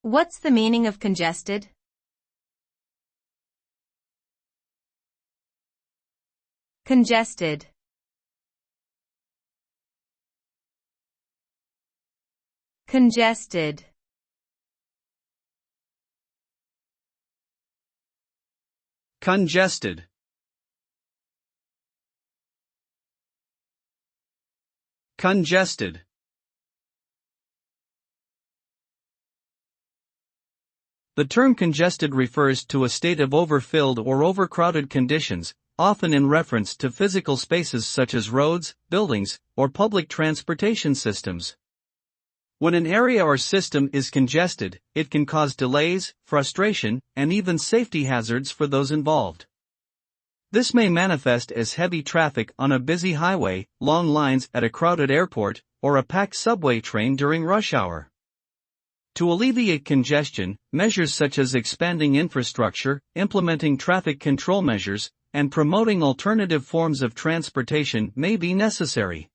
What's the meaning of congested? Congested. Congested. Congested. Congested. The term congested refers to a state of overfilled or overcrowded conditions, often in reference to physical spaces such as roads, buildings, or public transportation systems. When an area or system is congested, it can cause delays, frustration, and even safety hazards for those involved. This may manifest as heavy traffic on a busy highway, long lines at a crowded airport, or a packed subway train during rush hour. To alleviate congestion, measures such as expanding infrastructure, implementing traffic control measures, and promoting alternative forms of transportation may be necessary.